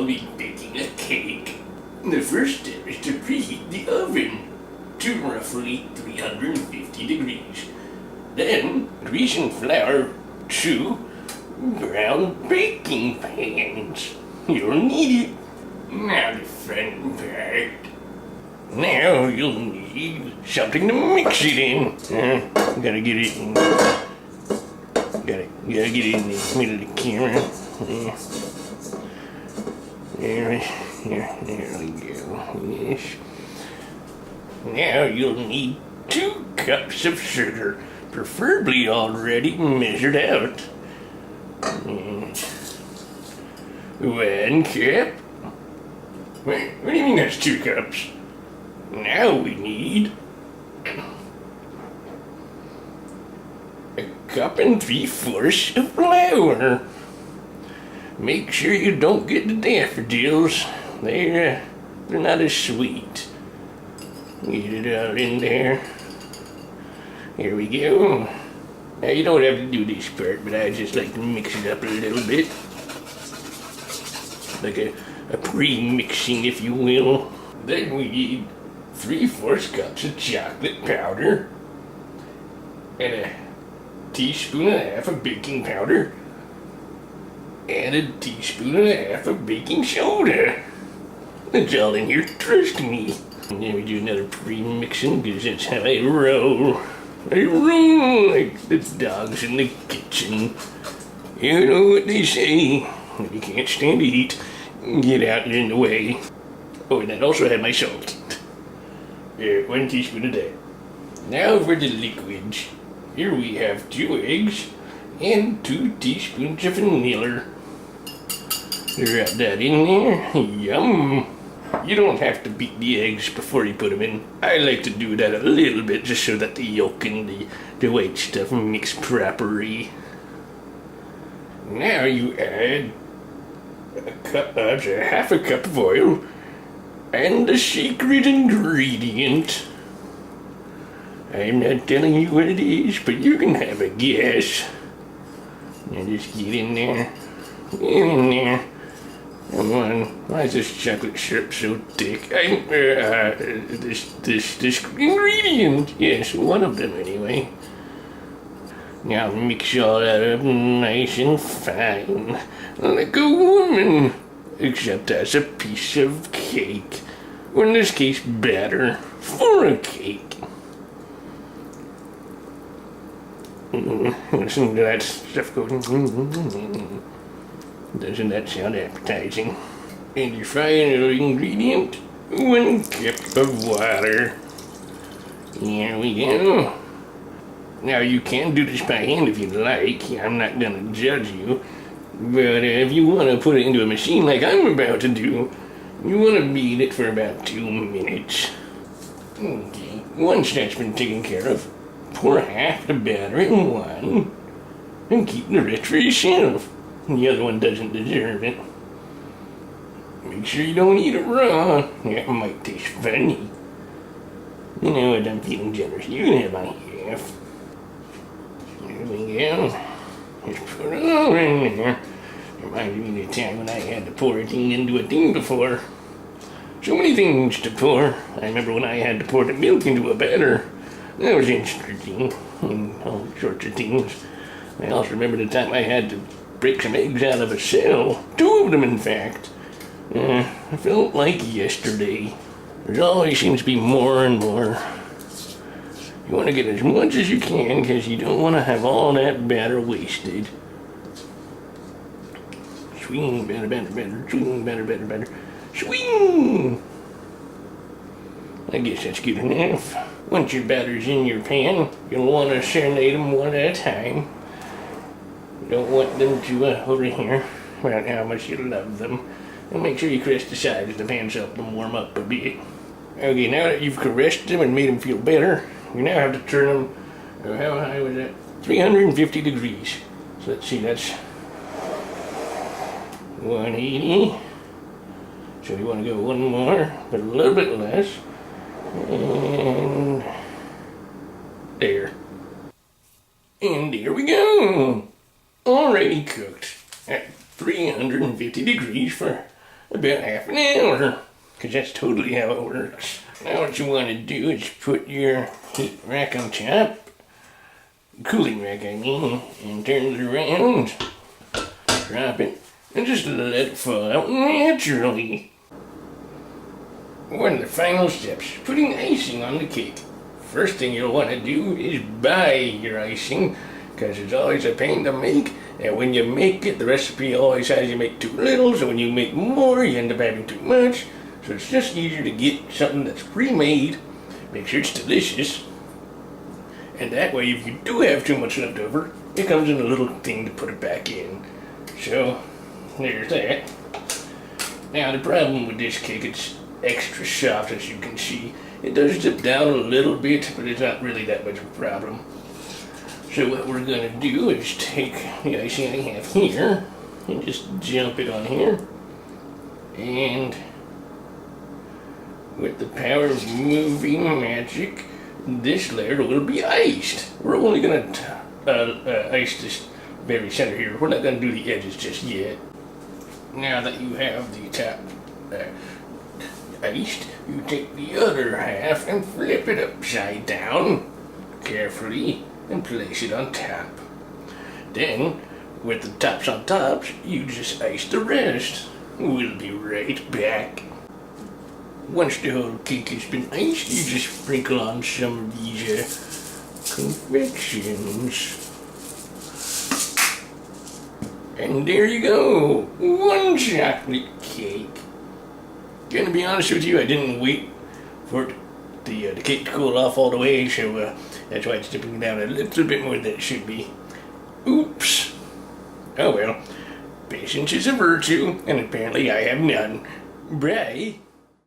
We'll be baking a cake. The first step is to preheat the oven to roughly 350 degrees. Then, grease and flour 2 brown baking pans. You'll need it. Now the fun part. Now you'll need something to mix it in. Gotta get it in. Gotta get it in the middle of the camera. There we go. Yes. Now you'll need 2 cups of sugar, preferably already measured out. 1 cup. Wait, what do you mean that's 2 cups? Now we need 1 cup and 3/4 of flour. Make sure you don't get the daffodils. They're not as sweet. Get it all in there. Here we go. Now you don't have to do this part, but I just like to mix it up a little bit. Like a pre-mixing, if you will. Then we need 3/4 cups of chocolate powder and a teaspoon and a half of baking powder and a teaspoon and a half of baking soda. It's all in here, trust me. And then we do another pre-mixing because that's how I roll. I roll like the dogs in the kitchen. You know what they say. If you can't stand to eat, get out and in the way. Oh, and I also had my salt. 1 teaspoon of that. Now for the liquids. Here we have 2 eggs and 2 teaspoons of vanilla. Drop that in there. Yum. You don't have to beat the eggs before you put them in. I like to do that a little bit just so that the yolk and the white stuff mix properly. Now you add half a cup of oil and the secret ingredient. I'm not telling you what it is, but you can have a guess. Now just get in there. Get in there. Come on. Why is this chocolate syrup so thick? This ingredient. Yes, one of them anyway. Now mix all that up nice and fine. Like a woman. Except that's a piece of cake. Or in this case, batter for a cake. Listen to that stuff going. Doesn't that sound appetizing? And your final ingredient, 1 cup of water. Here we go. Now you can do this by hand if you like. I'm not gonna judge you. But if you want to put it into a machine like I'm about to do, you want to beat it for about 2 minutes. Okay, once that's been taken care of, pour half the batter in one and keep the rest for yourself. The other one doesn't deserve it. Make sure you don't eat it raw. That might taste funny. You know what, I'm feeling generous. You can have my half. There we go. Just put it all in there. Reminds me of the time when I had to pour a thing into a thing before. So many things to pour. I remember when I had to pour the milk into a batter. That was interesting. And all sorts of things. I also remember the time I had to break some eggs out of a cell. 2 of them, in fact. It felt like yesterday. There always seems to be more and more. You want to get as much as you can because you don't want to have all that batter wasted. Swing, batter, batter, batter, swing, batter, batter, batter, swing! I guess that's good enough. Once your batter's in your pan, you'll want to serenade them one at a time. You don't want them to over here about how much you love them. And make sure you caress the sides of the pan so help them warm up a bit. Okay, now that you've caressed them and made them feel better, you now have to turn them, how high was that? 350 degrees. So let's see, that's 180. So you want to go one more, but a little bit less. And there. And there we go. Already cooked at 350 degrees for about half an hour, because that's totally how it works. Now what you want to do is put your heat rack on top, cooling rack I mean, and turn it around, drop it, and just let it fall out naturally. One of the final steps, putting icing on the cake. First thing you'll want to do is buy your icing, because it's always a pain to make, and when you make it, the recipe always has you make too little, so when you make more, you end up having too much. So it's just easier to get something that's pre-made, make sure it's delicious, and that way if you do have too much left over, it comes in a little thing to put it back in. So, there's that. Now the problem with this cake, it's extra soft as you can see. It does dip down a little bit, but it's not really that much of a problem. So what we're gonna do is take the icing I have here and just jump it on here, and with the power of moving magic, this layer will be iced. We're only gonna ice this very center here. We're not gonna do the edges just yet. Now that you have the top iced, you take the other half and flip it upside down carefully and place it on top. Then, with the tops on tops, you just ice the rest. We'll be right back. Once the whole cake has been iced, you just sprinkle on some of these confections. And there you go, one chocolate cake. Gonna be honest with you, I didn't wait for the cake to cool off all the way, so that's why it's dipping down a little bit more than it should be. Oops. Oh well, patience is a virtue, and apparently I have none. Bye.